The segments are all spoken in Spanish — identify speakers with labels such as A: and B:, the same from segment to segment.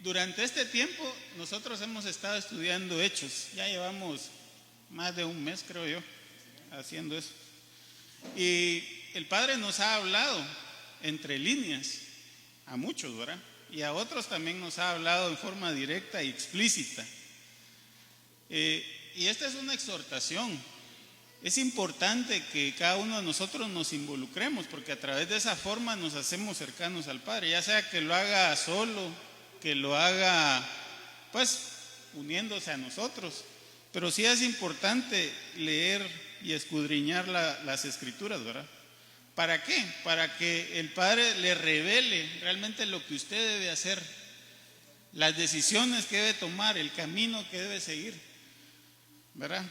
A: Durante este tiempo nosotros hemos estado estudiando Hechos. Ya llevamos más de un mes, creo yo, haciendo eso. Y el Padre nos ha hablado entre líneas, a muchos, ¿verdad? Y a otros también nos ha hablado en forma directa y explícita. Y esta es una exhortación. Es importante que cada uno de nosotros nos involucremos, porque a través de esa forma nos hacemos cercanos al Padre, ya sea que lo haga solo, que lo haga pues uniéndose a nosotros, pero sí es importante leer y escudriñar las Escrituras, ¿verdad? ¿Para qué? Para que el Padre le revele realmente lo que usted debe hacer, las decisiones que debe tomar, el camino que debe seguir, ¿verdad?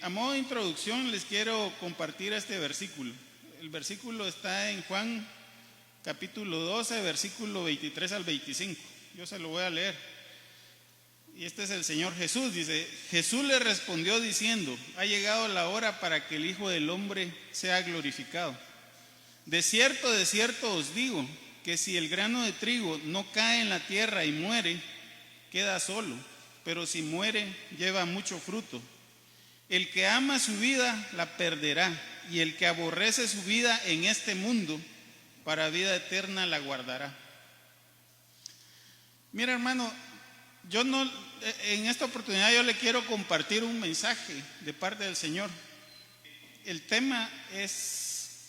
A: A modo de introducción les quiero compartir este versículo. El versículo está en Juan capítulo 12, versículo 23 al 25. Yo se lo voy a leer. Y este es el Señor Jesús. Dice: Jesús le respondió diciendo: ha llegado la hora para que el Hijo del Hombre sea glorificado. De cierto os digo, que si el grano de trigo no cae en la tierra y muere, queda solo, pero si muere, lleva mucho fruto. El que ama su vida la perderá, y el que aborrece su vida en este mundo, para vida eterna la guardará. Mira, hermano, en esta oportunidad yo le quiero compartir un mensaje de parte del Señor. El tema es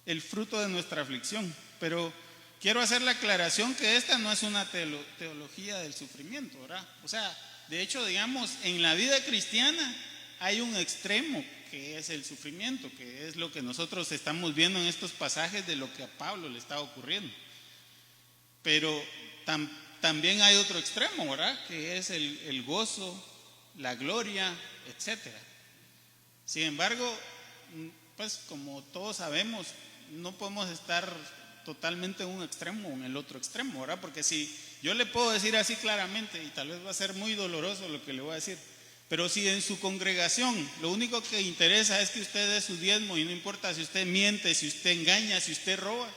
A: el fruto de nuestra aflicción, pero quiero hacer la aclaración que esta no es una teología del sufrimiento, ¿verdad? O sea, de hecho, digamos, en la vida cristiana hay un extremo que es el sufrimiento, que es lo que nosotros estamos viendo en estos pasajes de lo que a Pablo le estaba ocurriendo. Pero también hay otro extremo, ¿verdad? Que es el gozo, la gloria, etcétera. Sin embargo, pues como todos sabemos, no podemos estar totalmente en un extremo o en el otro extremo, ¿verdad? Porque si yo le puedo decir así claramente, y tal vez va a ser muy doloroso lo que le voy a decir, pero si en su congregación lo único que interesa es que usted dé su diezmo, y no importa si usted miente, si usted engaña, si usted roba,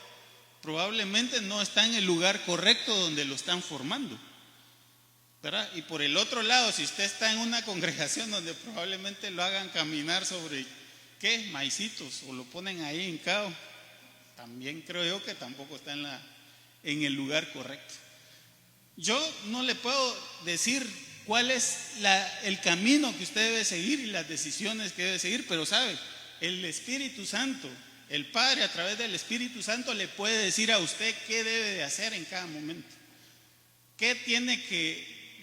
A: probablemente no está en el lugar correcto donde lo están formando, ¿verdad? Y por el otro lado, si usted está en una congregación donde probablemente lo hagan caminar sobre, ¿qué? Maicitos, o lo ponen ahí hincado, también creo yo que tampoco está en el lugar correcto. Yo no le puedo decir cuál es el camino que usted debe seguir y las decisiones que debe seguir, pero sabe, el Espíritu Santo, el Padre a través del Espíritu Santo le puede decir a usted qué debe de hacer en cada momento,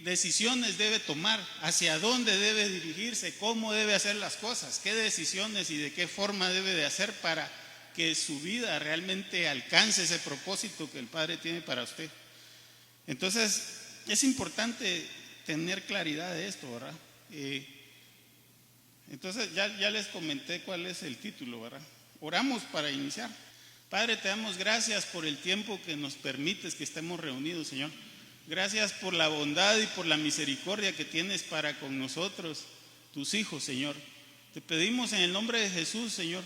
A: decisiones debe tomar, hacia dónde debe dirigirse, cómo debe hacer las cosas, qué decisiones y de qué forma debe de hacer para que su vida realmente alcance ese propósito que el Padre tiene para usted. Entonces, es importante tener claridad de esto, ¿verdad? Entonces, ya les comenté cuál es el título, ¿verdad? Oramos para iniciar. Padre, te damos gracias por el tiempo que nos permites que estemos reunidos, Señor. Gracias por la bondad y por la misericordia que tienes para con nosotros, tus hijos, Señor. Te pedimos en el nombre de Jesús, Señor,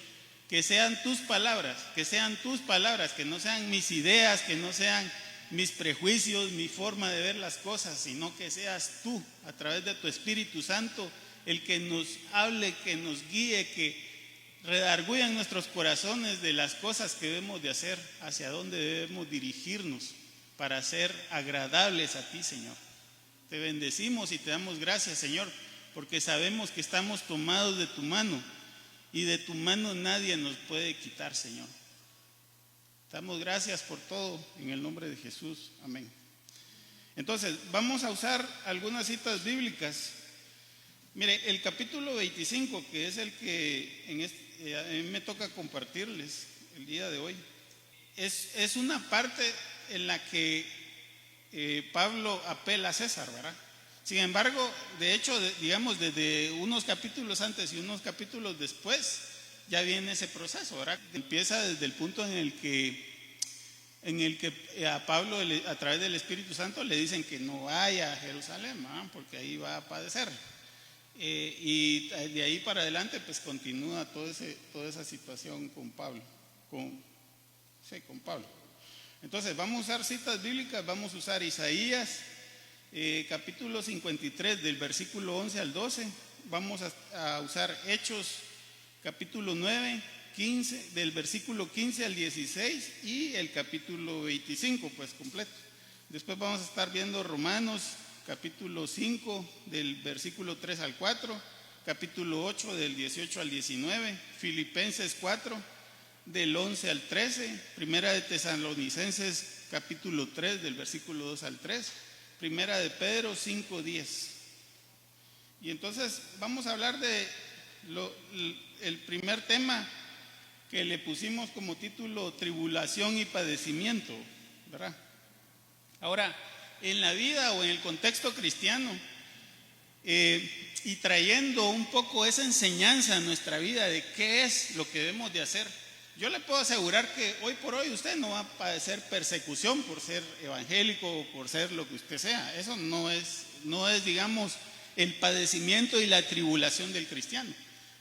A: que sean tus palabras, que no sean mis ideas, que no sean mis prejuicios, mi forma de ver las cosas, sino que seas tú, a través de tu Espíritu Santo, el que nos hable, que nos guíe, que redarguya en nuestros corazones de las cosas que debemos de hacer, hacia dónde debemos dirigirnos para ser agradables a ti, Señor. Te bendecimos y te damos gracias, Señor, porque sabemos que estamos tomados de tu mano, y de tu mano nadie nos puede quitar, Señor. Te damos gracias por todo, en el nombre de Jesús, amén. Entonces, vamos a usar algunas citas bíblicas. Mire, el capítulo 25, que es el que a mí me toca compartirles el día de hoy, es una parte en la que Pablo apela a César, ¿verdad? Sin embargo, de hecho, digamos, desde unos capítulos antes y unos capítulos después, ya viene ese proceso, ¿verdad? Empieza desde el punto en el que a Pablo, a través del Espíritu Santo, le dicen que no vaya a Jerusalén, ¿verdad? Porque ahí va a padecer. Y de ahí para adelante, pues continúa toda esa situación con Pablo. Con Pablo. Entonces vamos a usar citas bíblicas, vamos a usar Isaías capítulo 53 del versículo 11 al 12, vamos a usar Hechos capítulo 9, 15, del versículo 15 al 16 y el capítulo 25 pues completo. Después vamos a estar viendo Romanos capítulo 5 del versículo 3 al 4, capítulo 8 del 18 al 19, Filipenses 4 del 11 al 13, Primera de Tesalonicenses capítulo 3 del versículo 2 al 3, Primera de Pedro 5, 10. Y entonces vamos a hablar de el primer tema que le pusimos como título tribulación y padecimiento, ¿verdad? Ahora, en la vida o en el contexto cristiano, y trayendo un poco esa enseñanza a nuestra vida de qué es lo que debemos de hacer, yo le puedo asegurar que hoy por hoy usted no va a padecer persecución por ser evangélico o por ser lo que usted sea. Eso no es, digamos, el padecimiento y la tribulación del cristiano.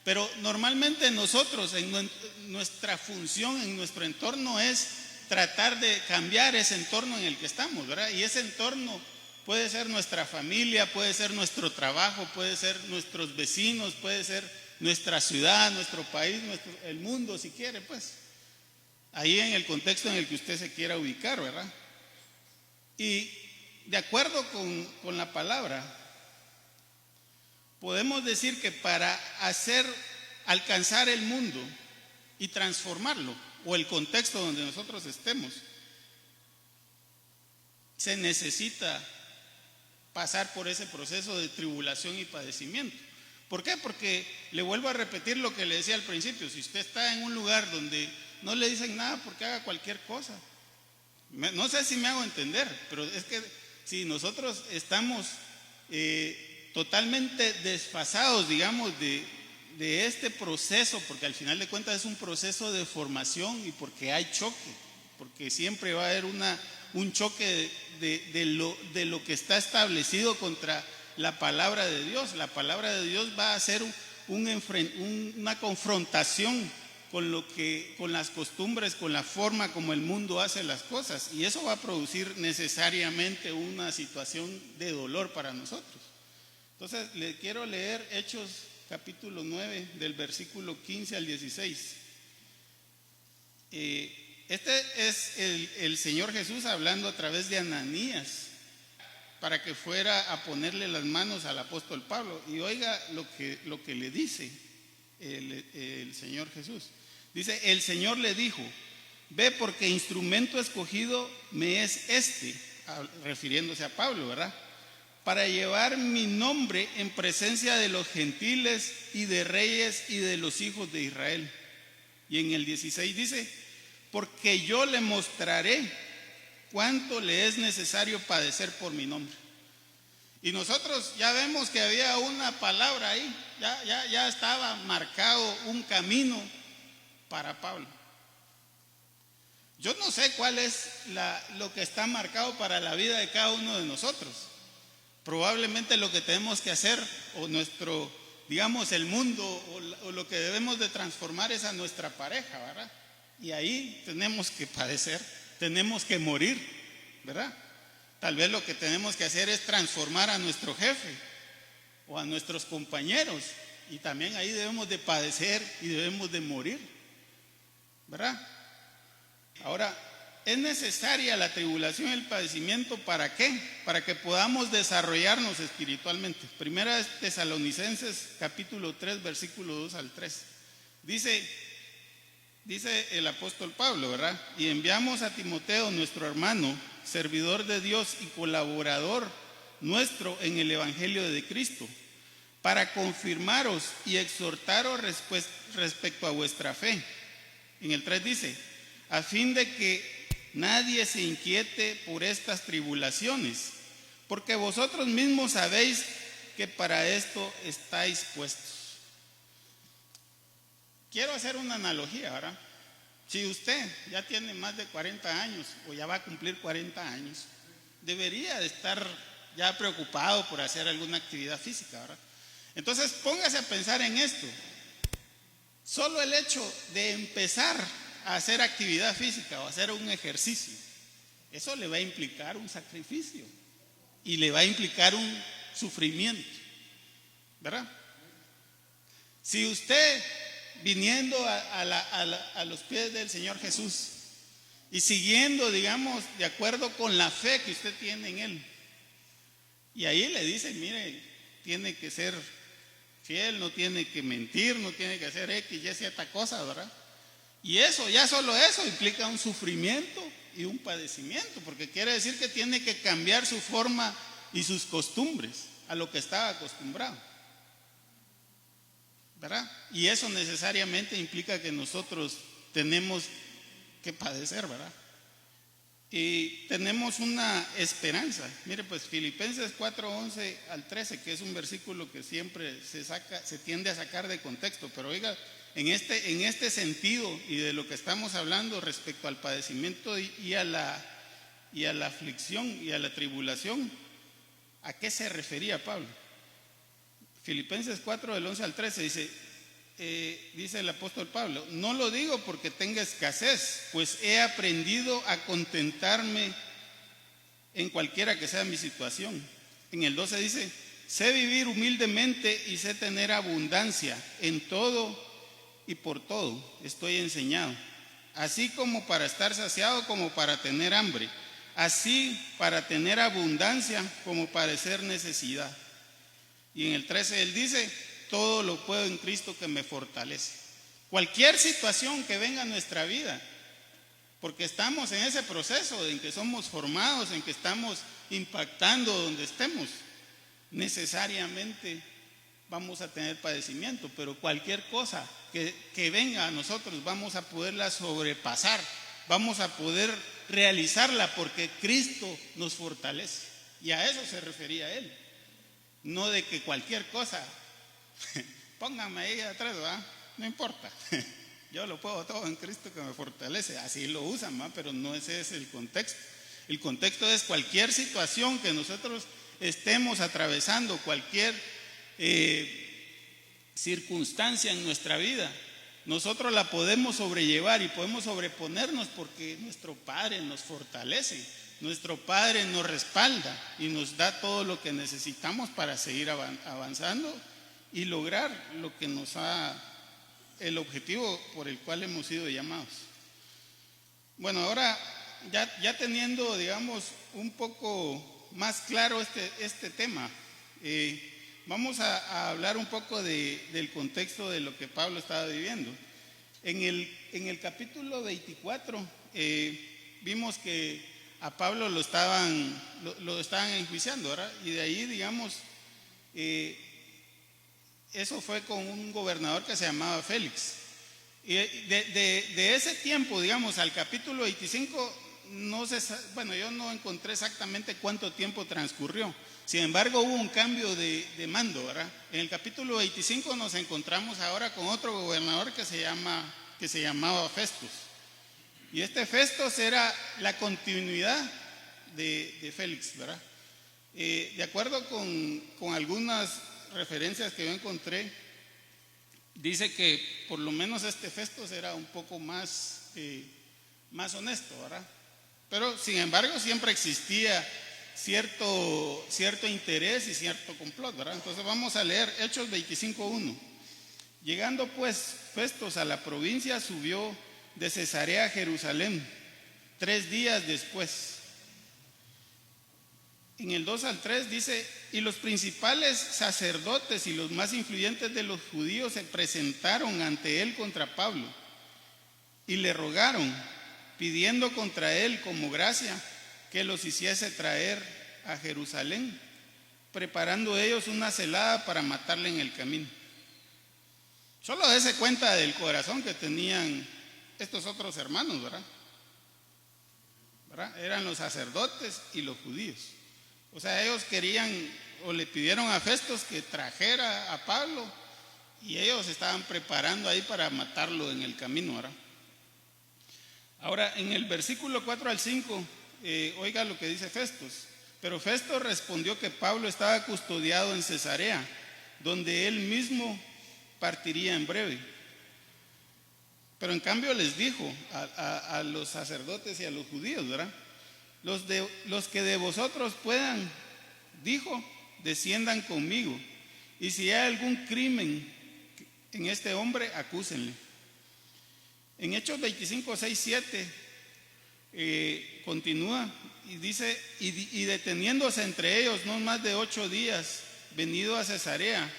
A: Pero normalmente nosotros, en nuestra función, en nuestro entorno, es tratar de cambiar ese entorno en el que estamos, ¿verdad? Y ese entorno puede ser nuestra familia, puede ser nuestro trabajo, puede ser nuestros vecinos, puede ser nuestra ciudad, nuestro país, el mundo, si quiere, pues. Ahí en el contexto en el que usted se quiera ubicar, ¿verdad? Y de acuerdo con la palabra, podemos decir que para alcanzar el mundo y transformarlo, o el contexto donde nosotros estemos, se necesita pasar por ese proceso de tribulación y padecimiento. ¿Por qué? Porque le vuelvo a repetir lo que le decía al principio. Si usted está en un lugar donde no le dicen nada porque haga cualquier cosa, no sé si me hago entender, pero es que si nosotros estamos totalmente desfasados, digamos, de este proceso, porque al final de cuentas es un proceso de formación y porque hay choque, porque siempre va a haber un choque de lo que está establecido contra la palabra de Dios. La palabra de Dios va a ser una confrontación con las costumbres, con la forma como el mundo hace las cosas, y eso va a producir necesariamente una situación de dolor para nosotros. Entonces le quiero leer Hechos capítulo 9 del versículo 15 al 16. Este es el Señor Jesús hablando a través de Ananías para que fuera a ponerle las manos al apóstol Pablo. Y oiga lo que le dice el Señor Jesús. Dice: el Señor le dijo: ve, porque instrumento escogido me es este, refiriéndose a Pablo, ¿verdad?, para llevar mi nombre en presencia de los gentiles y de reyes y de los hijos de Israel. Y en el 16 dice: porque yo le mostraré cuánto le es necesario padecer por mi nombre. Y nosotros ya vemos que había una palabra ahí, ya estaba marcado un camino para Pablo. Yo no sé cuál es lo que está marcado para la vida de cada uno de nosotros. Probablemente lo que tenemos que hacer, o nuestro, digamos, el mundo, o lo que debemos de transformar es a nuestra pareja, ¿verdad? Y ahí tenemos que padecer, tenemos que morir, ¿verdad? Tal vez lo que tenemos que hacer es transformar a nuestro jefe o a nuestros compañeros, y también ahí debemos de padecer y debemos de morir, ¿verdad? Ahora, ¿es necesaria la tribulación y el padecimiento para qué? Para que podamos desarrollarnos espiritualmente. Primera de Tesalonicenses capítulo 3 versículo 2 al 3. Dice el apóstol Pablo, ¿verdad? Y enviamos a Timoteo, nuestro hermano, servidor de Dios y colaborador nuestro en el evangelio de Cristo, para confirmaros y exhortaros respecto a vuestra fe. En el 3 dice: a fin de que nadie se inquiete por estas tribulaciones, porque vosotros mismos sabéis que para esto estáis puestos. Quiero hacer una analogía, ¿verdad? Si usted ya tiene más de 40 años o ya va a cumplir 40 años, debería de estar ya preocupado por hacer alguna actividad física, ¿verdad? Entonces póngase a pensar en esto. Solo el hecho de empezar a hacer actividad física o hacer un ejercicio eso le va a implicar un sacrificio y le va a implicar un sufrimiento, ¿verdad? Si usted viniendo a los pies del Señor Jesús y siguiendo, digamos, de acuerdo con la fe que usted tiene en Él, y ahí le dicen, mire, tiene que ser fiel, no tiene que mentir, no tiene que hacer X, Y, Z cosa, ¿verdad? Y eso, ya solo eso implica un sufrimiento y un padecimiento, porque quiere decir que tiene que cambiar su forma y sus costumbres a lo que estaba acostumbrado, ¿verdad? Y eso necesariamente implica que nosotros tenemos que padecer, ¿verdad? Y tenemos una esperanza. Mire, pues Filipenses 4:11 al 13, que es un versículo que siempre se tiende a sacar de contexto, pero oiga, en este sentido y de lo que estamos hablando respecto al padecimiento y a la aflicción y a la tribulación, ¿a qué se refería Pablo? Filipenses 4 del 11 al 13 dice el apóstol Pablo: no lo digo porque tenga escasez, pues he aprendido a contentarme en cualquiera que sea mi situación. En el 12 dice: sé vivir humildemente y sé tener abundancia. En todo y por todo estoy enseñado, así como para estar saciado como para tener hambre, así para tener abundancia como padecer necesidad. Y en el 13 él dice: todo lo puedo en Cristo que me fortalece. Cualquier situación que venga a nuestra vida, porque estamos en ese proceso en que somos formados, en que estamos impactando donde estemos, necesariamente vamos a tener padecimiento, pero cualquier cosa que venga a nosotros vamos a poderla sobrepasar, vamos a poder realizarla porque Cristo nos fortalece. Y a eso se refería él, no de que cualquier cosa pónganme ahí atrás, ¿verdad? No importa, yo lo puedo todo en Cristo que me fortalece. Así lo usan, ¿verdad? Pero no ese es el contexto. El contexto es cualquier situación que nosotros estemos atravesando, cualquier circunstancia en nuestra vida, nosotros la podemos sobrellevar y podemos sobreponernos porque nuestro Padre nos fortalece, nuestro Padre nos respalda y nos da todo lo que necesitamos para seguir avanzando y lograr lo que el objetivo por el cual hemos sido llamados. Bueno, ahora ya teniendo, digamos, un poco más claro este tema, vamos a hablar un poco del contexto de lo que Pablo estaba viviendo. En el capítulo 24 vimos que a Pablo lo estaban enjuiciando, ¿verdad? Y de ahí, digamos, eso fue con un gobernador que se llamaba Félix. Y de ese tiempo, digamos, al capítulo 25, yo no encontré exactamente cuánto tiempo transcurrió. Sin embargo, hubo un cambio de mando, ¿verdad? En el capítulo 25 nos encontramos ahora con otro gobernador que se llamaba Festus. Y este Festus era la continuidad de Félix, ¿verdad? De acuerdo con algunas referencias que yo encontré, dice que por lo menos este Festus era un poco más honesto, ¿verdad? Pero sin embargo siempre existía cierto interés y cierto complot, ¿verdad? Entonces vamos a leer Hechos 25:1. Llegando pues Festus a la provincia, subió de Cesarea a Jerusalén 3 días después. En el 2 al 3 dice: y los principales sacerdotes y los más influyentes de los judíos se presentaron ante él contra Pablo y le rogaron, pidiendo contra él como gracia que los hiciese traer a Jerusalén, preparando ellos una celada para matarle en el camino. Solo dése cuenta del corazón que tenían estos otros hermanos, ¿verdad? Eran los sacerdotes y los judíos. O sea, ellos querían o le pidieron a Festus que trajera a Pablo y ellos estaban preparando ahí para matarlo en el camino, ¿verdad? Ahora, en el versículo 4 al 5, oiga lo que dice Festus. Pero Festus respondió que Pablo estaba custodiado en Cesarea, donde él mismo partiría en breve. Pero en cambio les dijo a los sacerdotes y a los judíos, ¿verdad? los que de vosotros puedan, dijo, desciendan conmigo, y si hay algún crimen en este hombre, acúsenle. En Hechos 25, 6, 7 continúa y dice, y deteniéndose entre ellos no más de 8 días, venido a Cesarea,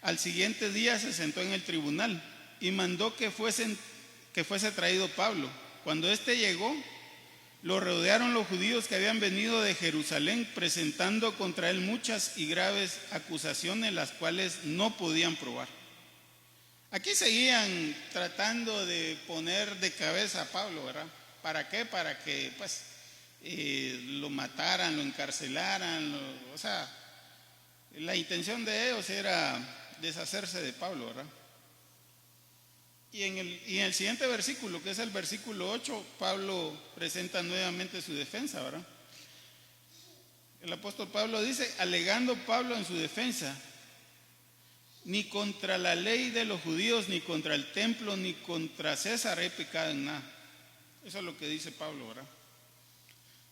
A: al siguiente día se sentó en el tribunal y mandó que fuese traído Pablo. Cuando éste llegó, lo rodearon los judíos que habían venido de Jerusalén, presentando contra él muchas y graves acusaciones, las cuales no podían probar. Aquí seguían tratando de poner de cabeza a Pablo, ¿verdad? ¿Para qué? Para que pues lo mataran, lo encarcelaran, o sea, la intención de ellos era deshacerse de Pablo, ¿verdad? Y en el siguiente versículo, que es el versículo 8, Pablo presenta nuevamente su defensa, ¿verdad? El apóstol Pablo dice, alegando Pablo en su defensa, ni contra la ley de los judíos, ni contra el templo, ni contra César he pecado en nada. Eso es lo que dice Pablo, ¿verdad?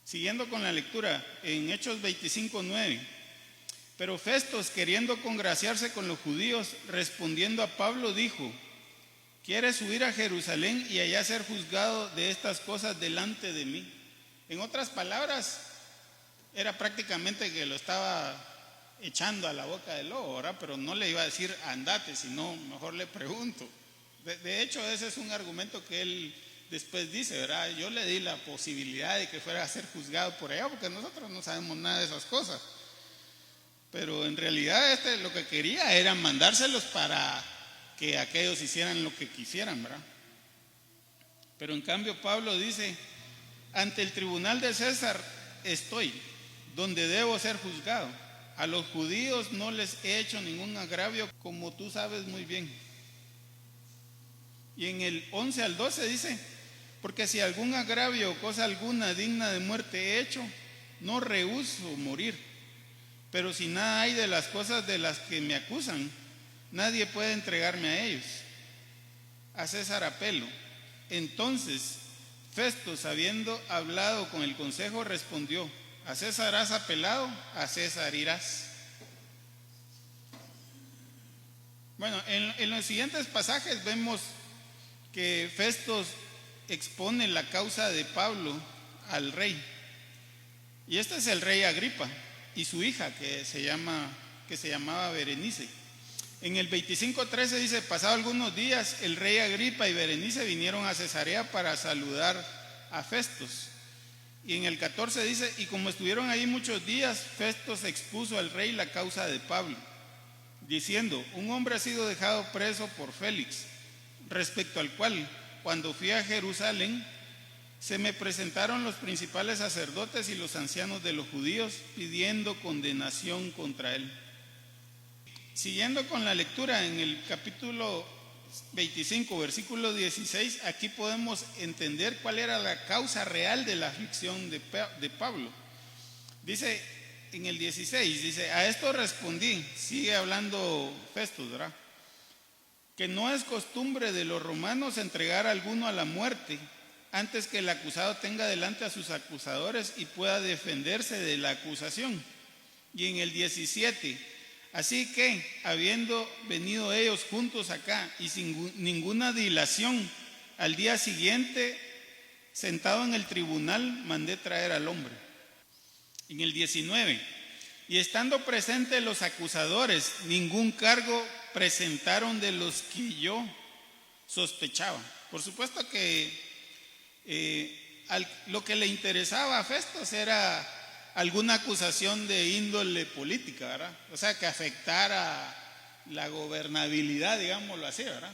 A: Siguiendo con la lectura, en Hechos 25, 9. Pero Festos, queriendo congraciarse con los judíos, respondiendo a Pablo, dijo, ¿quieres subir a Jerusalén y allá ser juzgado de estas cosas delante de mí? En otras palabras, era prácticamente que lo estaba echando a la boca del lobo, ¿verdad? Pero no le iba a decir andate, sino mejor le pregunto. De hecho, ese es un argumento que él después dice, ¿verdad? Yo le di la posibilidad de que fuera a ser juzgado por allá, porque nosotros no sabemos nada de esas cosas. Pero en realidad lo que quería era mandárselos para que aquellos hicieran lo que quisieran, ¿verdad? Pero en cambio Pablo dice, ante el tribunal de César estoy, donde debo ser juzgado. A los judíos no les he hecho ningún agravio, como tú sabes muy bien. Y en el 11 al 12 dice, porque si algún agravio o cosa alguna digna de muerte he hecho, no rehúso morir. Pero si nada hay de las cosas de las que me acusan, nadie puede entregarme a ellos. A César apelo. Entonces Festos, habiendo hablado con el consejo, respondió, a César has apelado, a César irás. Bueno, en los siguientes pasajes vemos que Festos expone la causa de Pablo al rey. Y este es el rey Agripa y su hija que se llamaba Berenice. En el 25:13 dice, pasado algunos días, el rey Agripa y Berenice vinieron a Cesarea para saludar a Festos. Y en el 14 dice, y como estuvieron ahí muchos días, Festos expuso al rey la causa de Pablo, diciendo, un hombre ha sido dejado preso por Félix, respecto al cual, cuando fui a Jerusalén, se me presentaron los principales sacerdotes y los ancianos de los judíos pidiendo condenación contra él. Siguiendo con la lectura en el capítulo 25, versículo 16, aquí podemos entender cuál era la causa real de la aflicción de Pablo. Dice en el 16, dice, a esto respondí, sigue hablando Festos, ¿verdad? Que no es costumbre de los romanos entregar a alguno a la muerte antes que el acusado tenga delante a sus acusadores y pueda defenderse de la acusación. Y en el 17, así que, habiendo venido ellos juntos acá y sin ninguna dilación, al día siguiente, sentado en el tribunal, mandé traer al hombre. En el 19, y estando presentes los acusadores, ningún cargo presentaron de los que yo sospechaba. Por supuesto que lo que le interesaba a Festos era alguna acusación de índole política, ¿verdad? O sea, que afectara la gobernabilidad, digámoslo así, ¿verdad?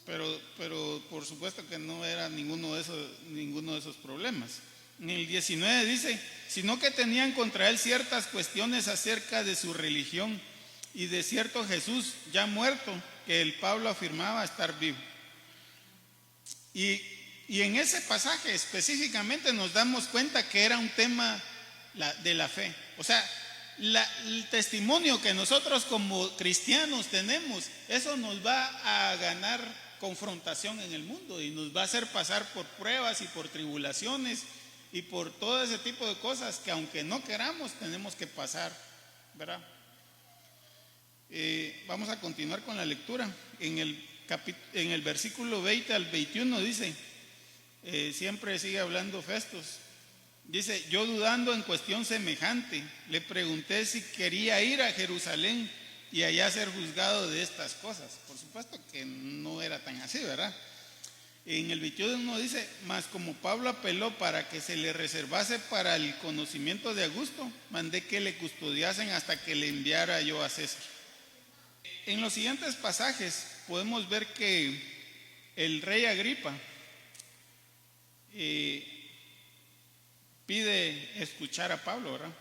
A: Pero por supuesto que no era ninguno de esos problemas. En el 19 dice, sino que tenían contra él ciertas cuestiones acerca de su religión y de cierto Jesús ya muerto, que el Pablo afirmaba estar vivo. Y en ese pasaje específicamente nos damos cuenta que era un tema de la fe. O sea, el testimonio que nosotros como cristianos tenemos, eso nos va a ganar confrontación en el mundo y nos va a hacer pasar por pruebas y por tribulaciones y por todo ese tipo de cosas que aunque no queramos tenemos que pasar, ¿verdad? Vamos a continuar con la lectura. En el versículo 20 al 21 dice, siempre sigue hablando Festos, dice: yo dudando en cuestión semejante, le pregunté si quería ir a Jerusalén y allá ser juzgado de estas cosas. Por supuesto que no era tan así, ¿verdad? En el 21 dice: mas como Pablo apeló para que se le reservase para el conocimiento de Augusto, mandé que le custodiasen hasta que le enviara yo a César. En los siguientes pasajes podemos ver que el rey Agripa pide escuchar a Pablo, ¿verdad?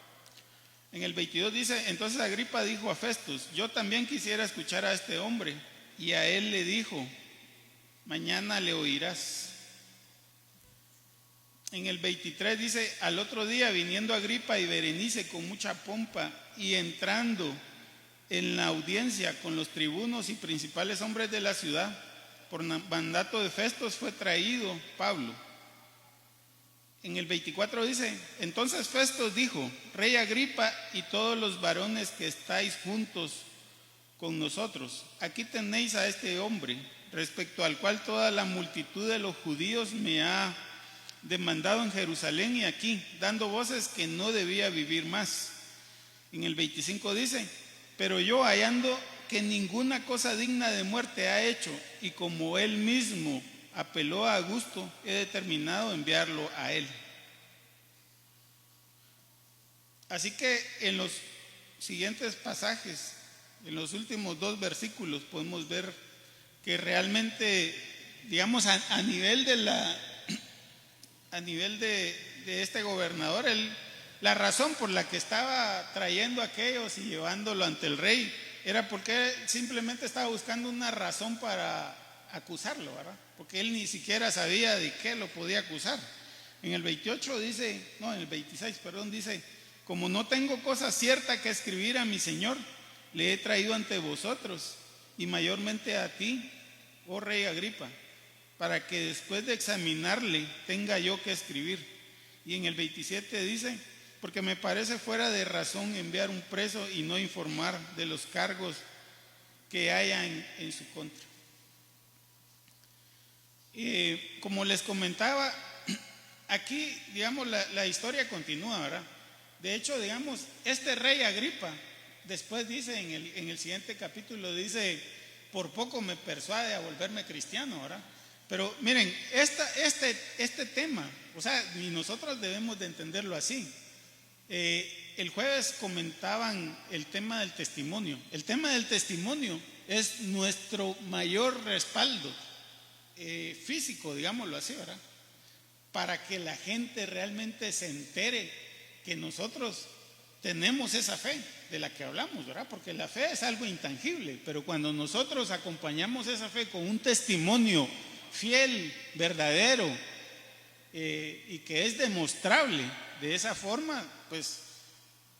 A: En el 22 dice: entonces Agripa dijo a Festus: yo también quisiera escuchar a este hombre. Y a él le dijo: mañana le oirás. En el 23 dice: al otro día, viniendo Agripa y Berenice con mucha pompa y entrando en la audiencia con los tribunos y principales hombres de la ciudad, por mandato de Festos fue traído Pablo. En el 24 dice: entonces Festos dijo: rey Agripa y todos los varones que estáis juntos con nosotros, aquí tenéis a este hombre, respecto al cual toda la multitud de los judíos me ha demandado en Jerusalén y aquí, dando voces que no debía vivir más. En el 25 dice: pero yo, hallando que ninguna cosa digna de muerte ha hecho, y como él mismo apeló a Augusto, he determinado enviarlo a él. Así que en los siguientes pasajes, en los últimos 2 versículos, podemos ver que realmente, digamos, a nivel de este gobernador, la razón por la que estaba trayendo a aquellos y llevándolo ante el rey era porque simplemente estaba buscando una razón para acusarlo, ¿verdad? Porque él ni siquiera sabía de qué lo podía acusar. En el 28 dice, no, en el 26, perdón, dice: como no tengo cosa cierta que escribir a mi señor, le he traído ante vosotros y mayormente a ti, oh rey Agripa, para que después de examinarle tenga yo que escribir. Y en el 27 dice: porque me parece fuera de razón enviar un preso y no informar de los cargos que haya en su contra. Como les comentaba, aquí, digamos, la historia continúa, ¿verdad? De hecho, digamos, este rey Agripa, después dice en el siguiente capítulo, dice: por poco me persuade a volverme cristiano, ¿verdad? Pero miren, este tema, o sea, y nosotros debemos de entenderlo así. El jueves comentaban el tema del testimonio. El tema del testimonio es nuestro mayor respaldo físico, digámoslo así, ¿verdad? Para que la gente realmente se entere que nosotros tenemos esa fe de la que hablamos, ¿verdad? Porque la fe es algo intangible, pero cuando nosotros acompañamos esa fe con un testimonio fiel, verdadero, y que es demostrable de esa forma, pues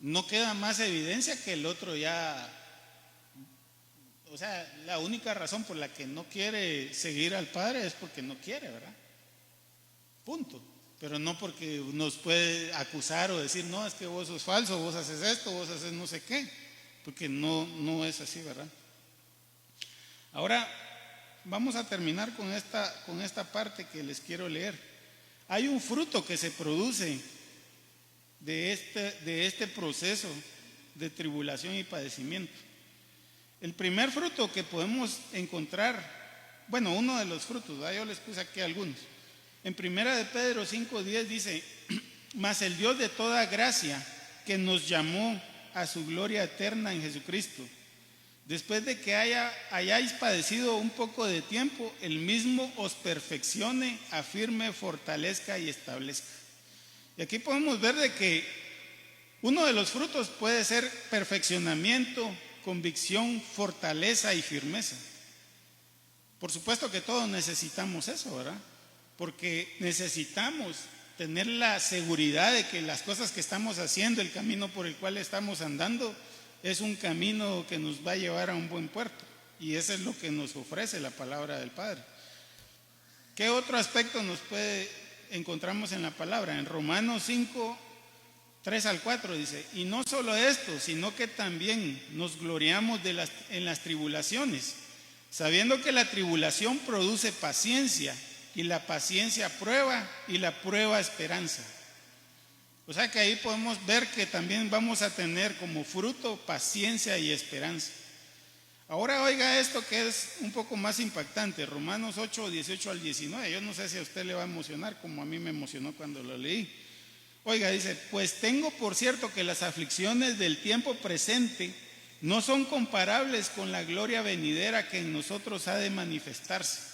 A: no queda más evidencia que el otro ya, o sea, la única razón por la que no quiere seguir al Padre es porque no quiere, ¿verdad? Punto. Pero no porque nos puede acusar o decir: no, es que vos sos falso, vos haces esto, vos haces no sé qué, porque no es así, ¿verdad? Ahora vamos a terminar con esta parte que les quiero leer. Hay un fruto que se produce de este proceso de tribulación y padecimiento. El primer fruto que podemos encontrar, bueno, uno de los frutos, ¿verdad? Yo les puse aquí algunos. En 1 de Pedro 5:10 dice: mas el Dios de toda gracia, que nos llamó a su gloria eterna en Jesucristo, después de que hayáis padecido un poco de tiempo, el mismo os perfeccione, afirme, fortalezca y establezca. Y aquí podemos ver de que uno de los frutos puede ser perfeccionamiento, convicción, fortaleza y firmeza. Por supuesto que todos necesitamos eso, ¿verdad? Porque necesitamos tener la seguridad de que las cosas que estamos haciendo, el camino por el cual estamos andando, es un camino que nos va a llevar a un buen puerto. Y eso es lo que nos ofrece la palabra del Padre. ¿Qué otro aspecto nos puede encontramos en la palabra. En Romanos 5, 3 al 4 dice: y no solo esto, sino que también nos gloriamos en las tribulaciones, sabiendo que la tribulación produce paciencia, y la paciencia prueba, y la prueba esperanza. O sea que ahí podemos ver que también vamos a tener como fruto paciencia y esperanza. Ahora oiga esto que es un poco más impactante, Romanos 8, 18 al 19. Yo no sé si a usted le va a emocionar como a mí me emocionó cuando lo leí. Oiga, dice: pues tengo por cierto que las aflicciones del tiempo presente no son comparables con la gloria venidera que en nosotros ha de manifestarse.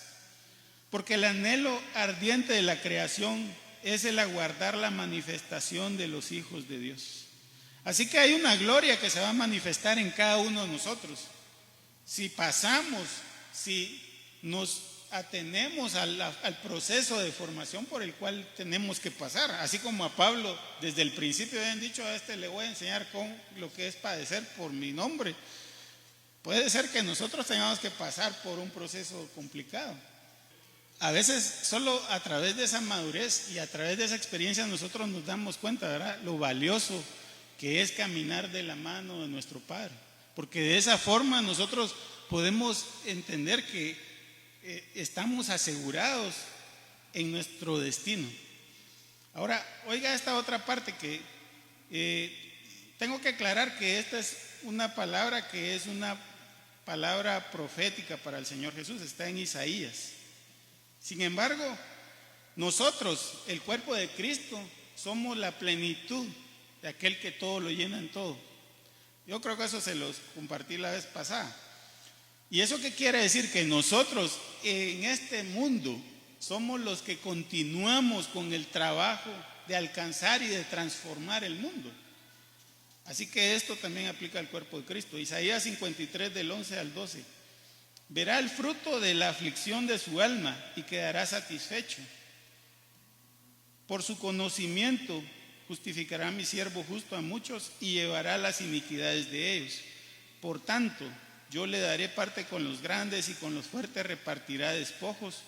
A: Porque el anhelo ardiente de la creación es el aguardar la manifestación de los hijos de Dios. Así que hay una gloria que se va a manifestar en cada uno de nosotros. Si pasamos, si nos atenemos al proceso de formación por el cual tenemos que pasar, así como a Pablo desde el principio habían dicho: a este le voy a enseñar con lo que es padecer por mi nombre. Puede ser que nosotros tengamos que pasar por un proceso complicado. A veces solo a través de esa madurez y a través de esa experiencia nosotros nos damos cuenta, ¿verdad?, lo valioso que es caminar de la mano de nuestro Padre, porque de esa forma nosotros podemos entender que estamos asegurados en nuestro destino. Ahora, oiga esta otra parte que tengo que aclarar que esta es una palabra que es una palabra profética para el Señor Jesús, está en Isaías. Sin embargo, nosotros, el cuerpo de Cristo, somos la plenitud de aquel que todo lo llena en todo. Yo creo que eso se los compartí la vez pasada. ¿Y eso qué quiere decir? Que nosotros en este mundo somos los que continuamos con el trabajo de alcanzar y de transformar el mundo. Así que esto también aplica al cuerpo de Cristo. Isaías 53 del 11 al 12. Verá el fruto de la aflicción de su alma y quedará satisfecho. Por su conocimiento justificará mi siervo justo a muchos y llevará las iniquidades de ellos. Por tanto, yo le daré parte con los grandes y con los fuertes repartirá despojos,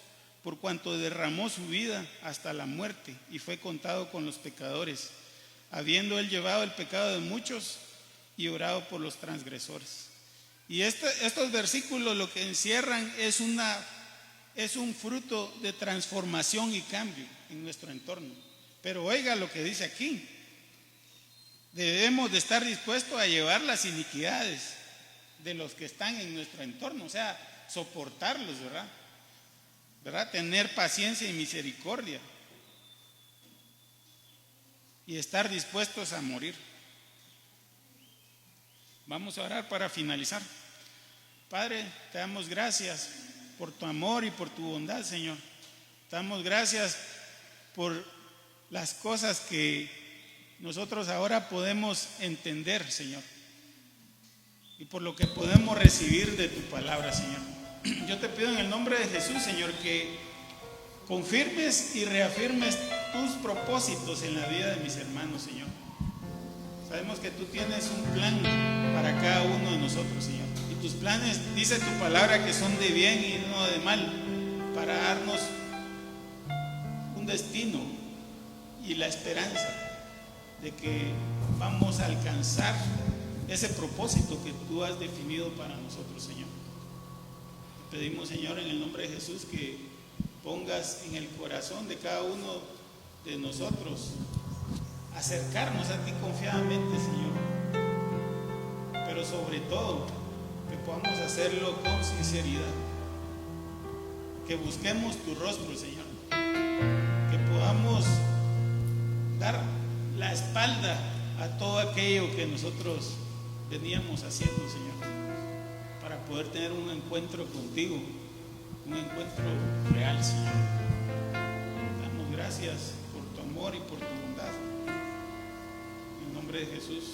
A: por cuanto derramó su vida hasta la muerte y fue contado con los pecadores, habiendo él llevado el pecado de muchos y orado por los transgresores. Y estos versículos lo que encierran es un fruto de transformación y cambio en nuestro entorno. Pero oiga lo que dice aquí: debemos de estar dispuestos a llevar las iniquidades de los que están en nuestro entorno, o sea, soportarlos, ¿verdad? Tener paciencia y misericordia y estar dispuestos a morir. Vamos a orar para finalizar. Padre, te damos gracias por tu amor y por tu bondad, Señor. Te damos gracias por las cosas que nosotros ahora podemos entender, Señor, y por lo que podemos recibir de tu palabra, Señor. Yo te pido en el nombre de Jesús, Señor, que confirmes y reafirmes tus propósitos en la vida de mis hermanos, Señor. Sabemos que tú tienes un plan para cada uno de nosotros, Señor. Y tus planes, dice tu palabra, que son de bien y no de mal, para darnos un destino y la esperanza de que vamos a alcanzar ese propósito que tú has definido para nosotros, Señor. Te pedimos, Señor, en el nombre de Jesús, que pongas en el corazón de cada uno de nosotros acercarnos a ti confiadamente, Señor, pero sobre todo que podamos hacerlo con sinceridad, que busquemos tu rostro, Señor, que podamos dar la espalda a todo aquello que nosotros veníamos haciendo, Señor, para poder tener un encuentro contigo, un encuentro real, Señor. Damos gracias por tu amor y por tu bondad. En el nombre de Jesús.